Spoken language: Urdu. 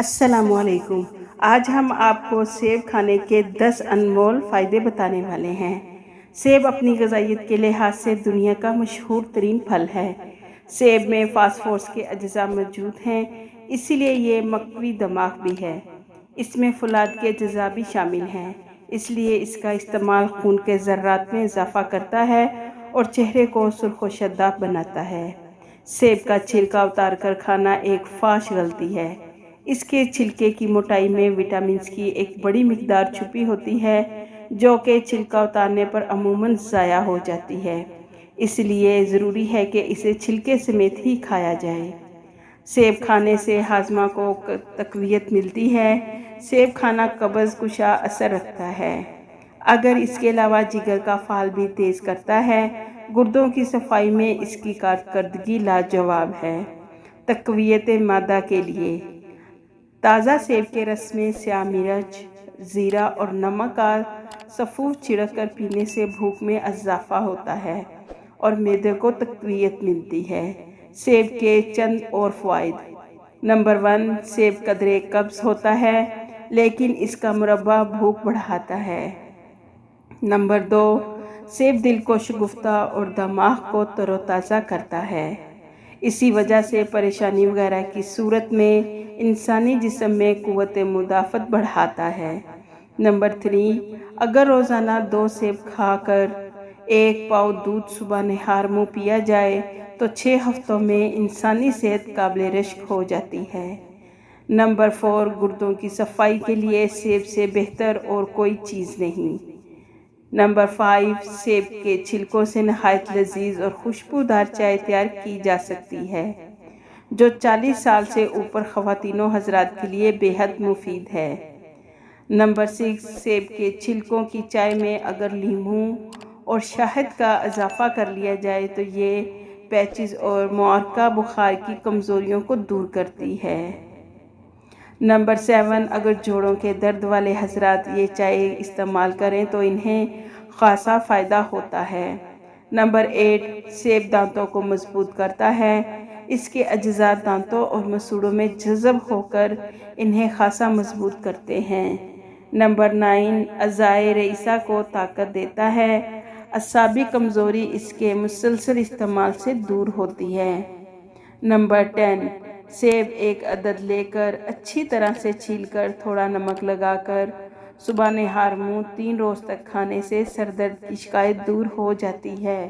السلام علیکم۔ آج ہم آپ کو سیب کھانے کے 10 انمول فائدے بتانے والے ہیں۔ سیب اپنی غذائیت کے لحاظ سے دنیا کا مشہور ترین پھل ہے۔ سیب میں فاسفورس کے اجزاء موجود ہیں، اسی لیے یہ مقوی دماغ بھی ہے۔ اس میں فولاد کے اجزاء بھی شامل ہیں، اس لیے اس کا استعمال خون کے ذرات میں اضافہ کرتا ہے اور چہرے کو سرخ و شاداب بناتا ہے۔ سیب کا چھلکا اتار کر کھانا ایک فحش غلطی ہے۔ اس کے چھلکے کی موٹائی میں وٹامنز کی ایک بڑی مقدار چھپی ہوتی ہے، جو کہ چھلکا اتارنے پر عموماً ضائع ہو جاتی ہے۔ اس لیے ضروری ہے کہ اسے چھلکے سمیت ہی کھایا جائے۔ سیب کھانے سے ہاضمہ کو تقویت ملتی ہے۔ سیب کھانا قبض کشا اثر رکھتا ہے۔ اگر اس کے علاوہ جگر کا فعل بھی تیز کرتا ہے۔ گردوں کی صفائی میں اس کی کارکردگی لاجواب ہے۔ تقویت معدہ کے لیے تازہ سیب کے رس میں سیاہ مرچ، زیرہ اور نمک کا سفوف چھڑک کر پینے سے بھوک میں اضافہ ہوتا ہے اور معدے کو تقویت ملتی ہے۔ سیب کے چند اور فوائد۔ نمبر 1، سیب قدرے قبض ہوتا ہے، لیکن اس کا مربع بھوک بڑھاتا ہے۔ نمبر 2، سیب دل کو شگفتہ اور دماغ کو تر و تازہ کرتا ہے۔ اسی وجہ سے پریشانی وغیرہ کی صورت میں انسانی جسم میں قوت مدافعت بڑھاتا ہے۔ نمبر 3، اگر روزانہ 2 سیب کھا کر 1 پاؤ دودھ صبح نہار منہ پیا جائے تو 6 ہفتوں میں انسانی صحت قابل رشک ہو جاتی ہے۔ نمبر 4، گردوں کی صفائی کے لیے سیب سے بہتر اور کوئی چیز نہیں۔ نمبر 5، سیب کے چھلکوں سے نہایت لذیذ اور خوشبودار چائے تیار کی جا سکتی ہے، جو 40 سال سے اوپر خواتین و حضرات کے لیے بے حد مفید ہے۔ نمبر 6، سیب کے چھلکوں کی چائے میں اگر لیموں اور شہد کا اضافہ کر لیا جائے تو یہ پیچز اور معرکہ بخار کی کمزوریوں کو دور کرتی ہے۔ نمبر 7، اگر جوڑوں کے درد والے حضرات یہ چائے استعمال کریں تو انہیں خاصا فائدہ ہوتا ہے۔ نمبر 8، سیب دانتوں کو مضبوط کرتا ہے۔ اس کے اجزاء دانتوں اور مسوڑوں میں جذب ہو کر انہیں خاصا مضبوط کرتے ہیں۔ نمبر 9، اعضائے رئیسہ کو طاقت دیتا ہے۔ اعصابی کمزوری اس کے مسلسل استعمال سے دور ہوتی ہے۔ نمبر 10، سیب ایک عدد لے کر اچھی طرح سے چھیل کر تھوڑا نمک لگا کر صبح نہار منہ 3 روز تک کھانے سے سر درد کی شکایت دور ہو جاتی ہے۔